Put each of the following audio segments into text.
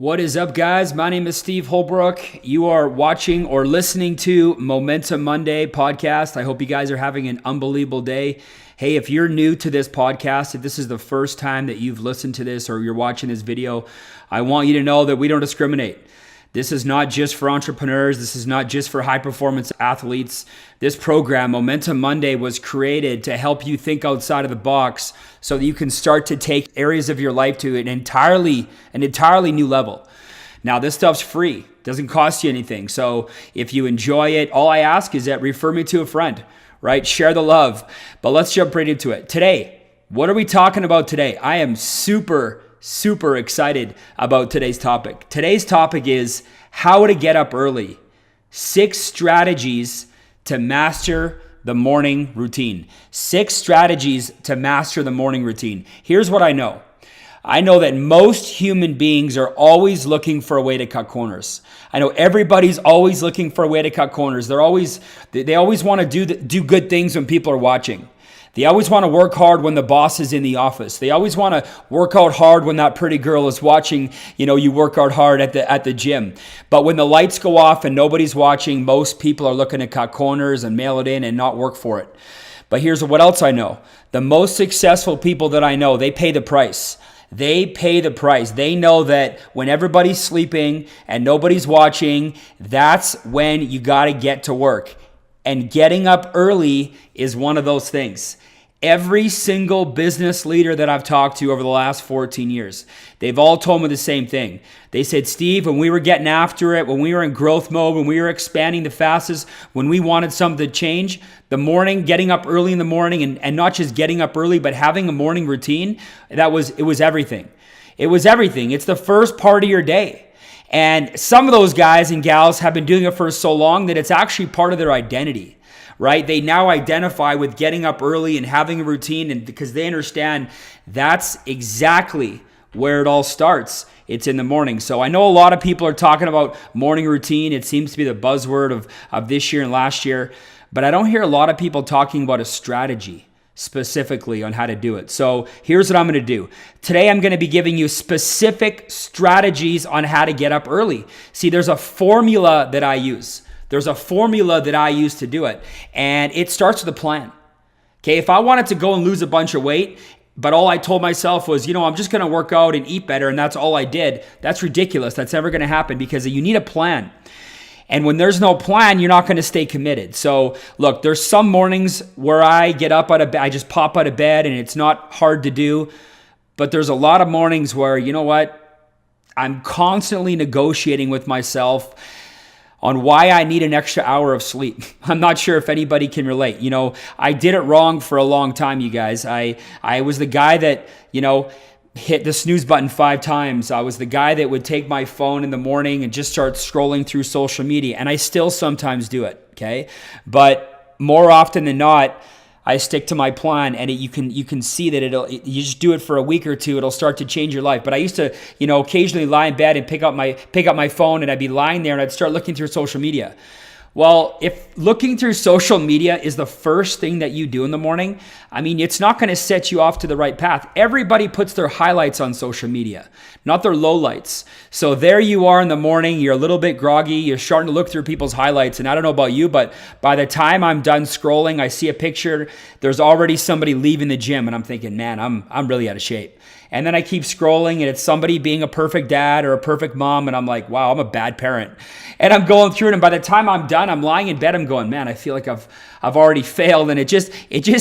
What is up, guys? My name is Steve Holbrook. You are watching or listening to Momentum Monday podcast. I hope you guys are having an unbelievable day. Hey, if you're new to this podcast, if this is the first time that you've listened to this or you're watching this video, I want you to know that we don't discriminate. This is not just for entrepreneurs. This is not just for high-performance athletes. This program, Momentum Monday, was created to help you think outside of the box so that you can start to take areas of your life to an entirely new level. Now, this stuff's free. Doesn't cost you anything. So if you enjoy it, all I ask is that refer me to a friend, right? Share the love. But let's jump right into it. Today, what are we talking about today? I am super excited about today's topic. Today's topic is how to get up early. 6 strategies to master the morning routine. 6 strategies to master the morning routine. Here's what I know. I know that most human beings are always looking for a way to cut corners. I know everybody's always looking for a way to cut corners. They always want to do good things when people are watching. They always want to work hard when the boss is in the office. They always want to work out hard when that pretty girl is watching, you work out hard at the gym. But when the lights go off and nobody's watching, most people are looking to cut corners and mail it in and not work for it. But here's what else I know. The most successful people that I know, they pay the price. They pay the price. They know that when everybody's sleeping and nobody's watching, that's when you got to get to work. And getting up early is one of those things. Every single business leader that I've talked to over the last 14 years, they've all told me the same thing. They said, Steve, when we were getting after it, when we were in growth mode, when we were expanding the fastest, when we wanted something to change, the morning, getting up early in the morning and not just getting up early, but having a morning routine, it was everything. It was everything. It's the first part of your day. And some of those guys and gals have been doing it for so long that it's actually part of their identity, right? They now identify with getting up early and having a routine, and because they understand that's exactly where it all starts. It's in the morning. So I know a lot of people are talking about morning routine. It seems to be the buzzword of this year and last year, but I don't hear a lot of people talking about a strategy specifically on how to do it. So here's what I'm going to do. Today, I'm going to be giving you specific strategies on how to get up early. See, there's a formula that I use. There's a formula that I use to do it. And it starts with a plan. Okay, if I wanted to go and lose a bunch of weight, but all I told myself was, I'm just going to work out and eat better, and that's all I did, that's ridiculous. That's never going to happen because you need a plan. And when there's no plan, you're not going to stay committed. So look, there's some mornings where I get up out of bed, I just pop out of bed and it's not hard to do. But there's a lot of mornings where, I'm constantly negotiating with myself on why I need an extra hour of sleep. I'm not sure if anybody can relate. I did it wrong for a long time, you guys. I was the guy that, hit the snooze button 5 times. I was the guy that would take my phone in the morning and just start scrolling through social media. And I still sometimes do it, okay? But more often than not, I stick to my plan, and you can see that you just do it for a week or two, it'll start to change your life. But I used to, occasionally lie in bed and pick up my phone, and I'd be lying there and I'd start looking through social media. Well, if looking through social media is the first thing that you do in the morning, it's not going to set you off to the right path. Everybody puts their highlights on social media, not their lowlights. So there you are in the morning, you're a little bit groggy, you're starting to look through people's highlights. And I don't know about you, but by the time I'm done scrolling, I see a picture, there's already somebody leaving the gym, and I'm thinking, man, I'm really out of shape. And then I keep scrolling, and it's somebody being a perfect dad or a perfect mom, and I'm like, wow, I'm a bad parent. And I'm going through it, and by the time I'm done, I'm lying in bed, I'm going, man, I feel like I've already failed, and it just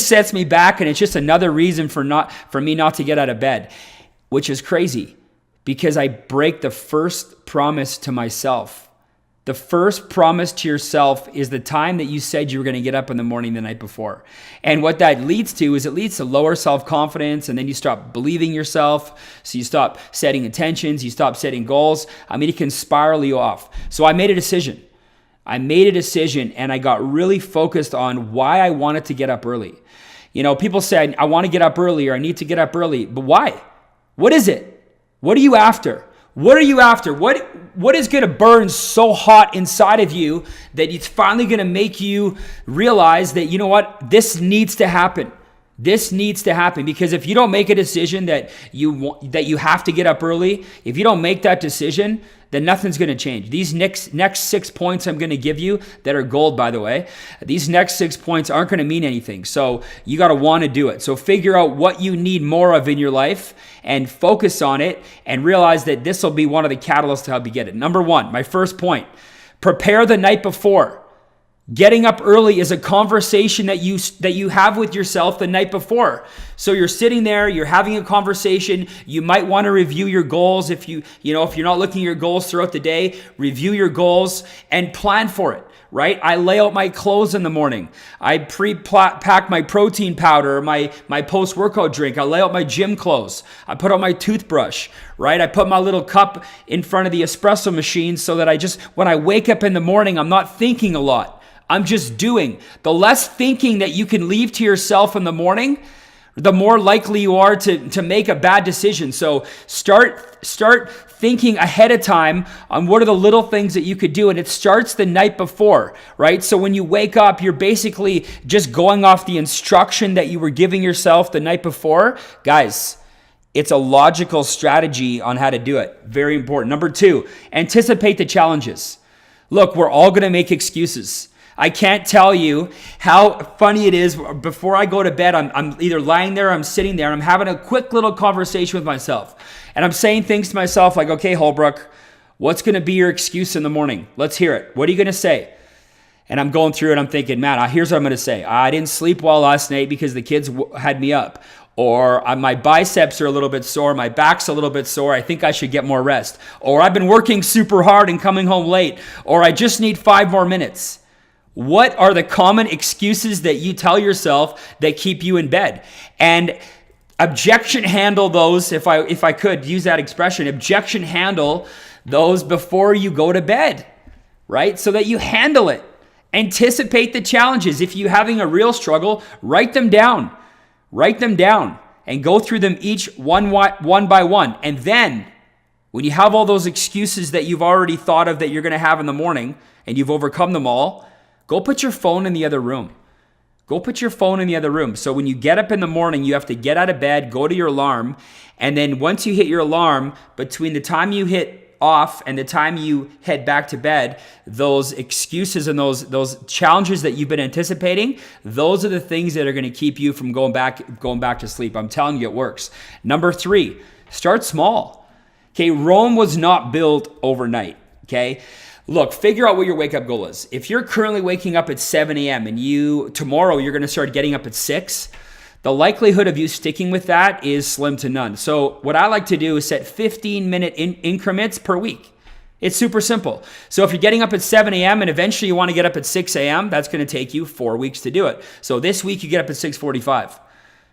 sets me back, and it's just another reason for me not to get out of bed, which is crazy because I break the first promise to myself. The first promise to yourself is the time that you said you were going to get up in the morning the night before. And what that leads to is it leads to lower self-confidence, and then you stop believing yourself. So you stop setting intentions, you stop setting goals. It can spiral you off. So I made a decision. And I got really focused on why I wanted to get up early. People say, I want to get up early, or I need to get up early, but why? What is it? What are you after? What are you after? What is going to burn so hot inside of you that it's finally going to make you realize that, this needs to happen. This needs to happen, because if you don't make a decision that you have to get up early, if you don't make that decision, then nothing's going to change. These next 6 points I'm going to give you that are gold, by the way, these next 6 points aren't going to mean anything. So you got to want to do it. So figure out what you need more of in your life and focus on it, and realize that this will be one of the catalysts to help you get it. Number one, my first point, prepare the night before. Getting up early is a conversation that you have with yourself the night before. So you're sitting there, you're having a conversation. You might want to review your goals. If you're not looking at your goals throughout the day, review your goals and plan for it, right? I lay out my clothes in the morning. I pre-pack my protein powder, my post-workout drink. I lay out my gym clothes. I put out my toothbrush, right? I put my little cup in front of the espresso machine so that when I wake up in the morning, I'm not thinking a lot. I'm just doing. The less thinking that you can leave to yourself in the morning, the more likely you are to make a bad decision. So start thinking ahead of time on what are the little things that you could do. And it starts the night before, right? So when you wake up, you're basically just going off the instruction that you were giving yourself the night before. Guys, it's a logical strategy on how to do it. Very important. Number two, anticipate the challenges. Look, we're all going to make excuses. I can't tell you how funny it is. Before I go to bed, I'm either lying there, I'm sitting there, I'm having a quick little conversation with myself. And I'm saying things to myself like, okay, Holbrook, what's going to be your excuse in the morning? Let's hear it. What are you going to say? And I'm going through it. I'm thinking, man, here's what I'm going to say. I didn't sleep well last night because the kids had me up. Or my biceps are a little bit sore. My back's a little bit sore. I think I should get more rest. Or I've been working super hard and coming home late. Or I just need 5 more minutes. What are the common excuses that you tell yourself that keep you in bed? And objection handle those, if I could use that expression, objection handle those before you go to bed, right? So that you handle it. Anticipate the challenges. If you're having a real struggle, write them down. Write them down and go through them each one by one. And then when you have all those excuses that you've already thought of that you're going to have in the morning and you've overcome them all, go put your phone in the other room. Go put your phone in the other room. So when you get up in the morning, you have to get out of bed, go to your alarm, and then once you hit your alarm, between the time you hit off and the time you head back to bed, those excuses and those challenges that you've been anticipating, those are the things that are going to keep you from going back to sleep. I'm telling you, it works. Number 3, start small. Okay, Rome was not built overnight. Okay. Look, figure out what your wake up goal is. If you're currently waking up at 7 a.m. and tomorrow you're going to start getting up at 6, the likelihood of you sticking with that is slim to none. So what I like to do is set 15-minute increments per week. It's super simple. So if you're getting up at 7 a.m. and eventually you want to get up at 6 a.m., that's going to take you 4 weeks to do it. So this week you get up at 6:45.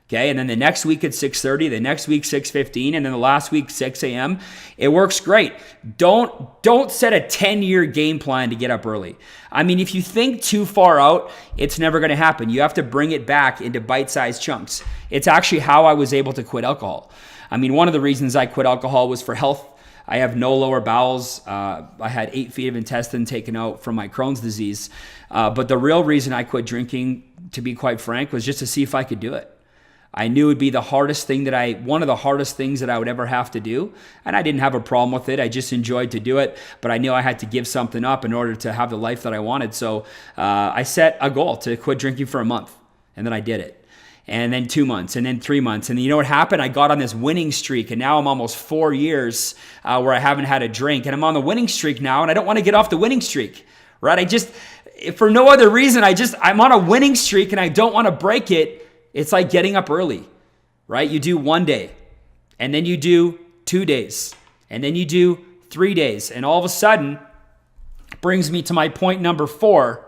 Okay, and then the next week at 6:30, the next week 6:15, and then the last week 6 a.m. It works great. Don't set a 10-year game plan to get up early. I mean, if you think too far out, it's never going to happen. You have to bring it back into bite-sized chunks. It's actually how I was able to quit alcohol. I mean, one of the reasons I quit alcohol was for health. I have no lower bowels. I had 8 feet of intestine taken out from my Crohn's disease. But the real reason I quit drinking, to be quite frank, was just to see if I could do it. I knew it would be one of the hardest things that I would ever have to do. And I didn't have a problem with it. I just enjoyed to do it. But I knew I had to give something up in order to have the life that I wanted. So I set a goal to quit drinking for a month. And then I did it. And then 2 months, and then 3 months. And you know what happened? I got on this winning streak. And now I'm almost 4 years where I haven't had a drink. And I'm on the winning streak now. And I don't want to get off the winning streak, right? For no other reason, I'm on a winning streak and I don't want to break it. It's like getting up early, right? You do 1 day, and then you do 2 days, and then you do 3 days. And all of a sudden, brings me to my point number 4,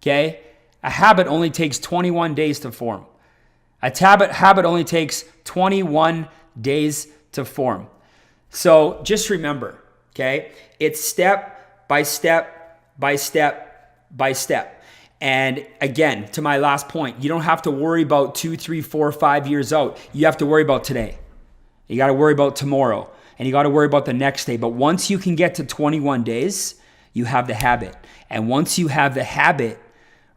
okay? A habit only takes 21 days to form. A habit only takes 21 days to form. So just remember, okay? It's step by step by step by step. And again, to my last point, you don't have to worry about 2, 3, 4, 5 years out. You have to worry about today. You got to worry about tomorrow. And you got to worry about the next day. But once you can get to 21 days, you have the habit. And once you have the habit,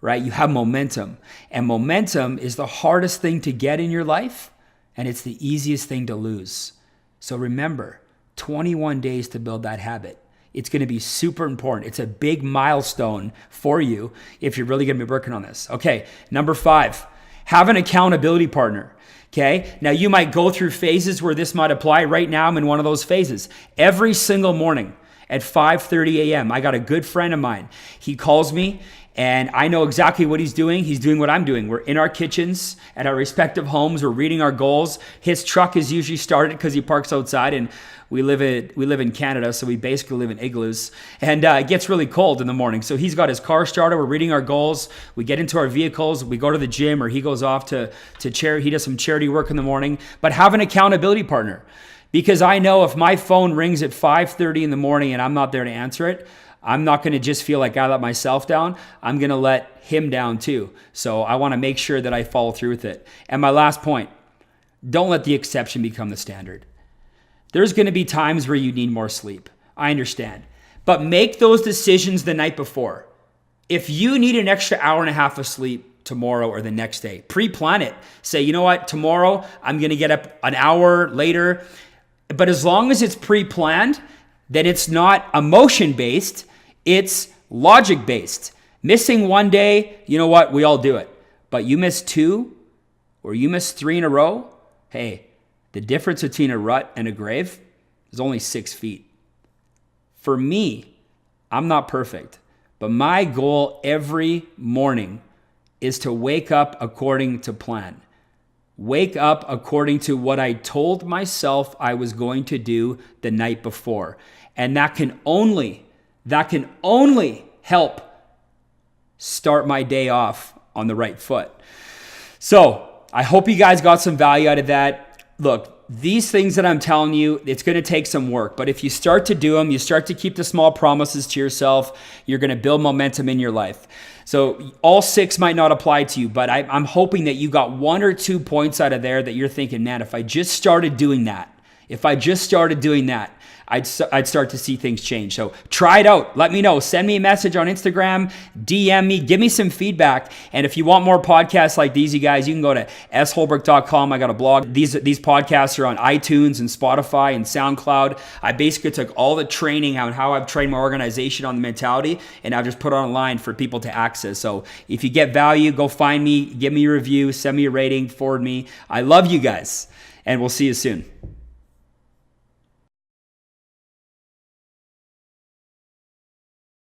right? You have momentum. And momentum is the hardest thing to get in your life, and it's the easiest thing to lose. So remember, 21 days to build that habit. It's going to be super important. It's a big milestone for you if you're really going to be working on this. Okay, number 5, have an accountability partner. Okay, now you might go through phases where this might apply. Right now, I'm in one of those phases. Every single morning at 5:30 a.m., I got a good friend of mine. He calls me, and I know exactly what he's doing. He's doing what I'm doing. We're in our kitchens at our respective homes. We're reading our goals. His truck is usually started because he parks outside, and we live in Canada, so we basically live in igloos. And it gets really cold in the morning. So he's got his car started. We're reading our goals. We get into our vehicles. We go to the gym, or he goes off to charity. He does some charity work in the morning. But have an accountability partner. Because I know if my phone rings at 5:30 in the morning and I'm not there to answer it, I'm not going to just feel like I let myself down. I'm going to let him down too. So I want to make sure that I follow through with it. And my last point, don't let the exception become the standard. There's going to be times where you need more sleep. I understand. But make those decisions the night before. If you need an extra hour and a half of sleep tomorrow or the next day, pre-plan it. Say, you know what, tomorrow I'm going to get up an hour later. But as long as it's pre-planned, then it's not emotion-based, it's logic-based. Missing one day, you know what, we all do it. But you miss 2 or you miss 3 in a row, hey, the difference between a rut and a grave is only 6 feet. For me, I'm not perfect, but my goal every morning is to wake up according to plan. Wake up according to what I told myself I was going to do the night before. And that can only help start my day off on the right foot. So I hope you guys got some value out of that. Look, these things that I'm telling you, it's going to take some work. But if you start to do them, you start to keep the small promises to yourself, you're going to build momentum in your life. So all 6 might not apply to you, but I'm hoping that you got 1 or 2 points out of there that you're thinking, man, if I just started doing that, I'd start to see things change. So try it out. Let me know. Send me a message on Instagram, DM me, give me some feedback. And if you want more podcasts like these, you guys, you can go to sholbrook.com. I got a blog. These podcasts are on iTunes and Spotify and SoundCloud. I basically took all the training on how I've trained my organization on the mentality, and I've just put it online for people to access. So if you get value, go find me, give me a review, send me a rating, forward me. I love you guys, and we'll see you soon.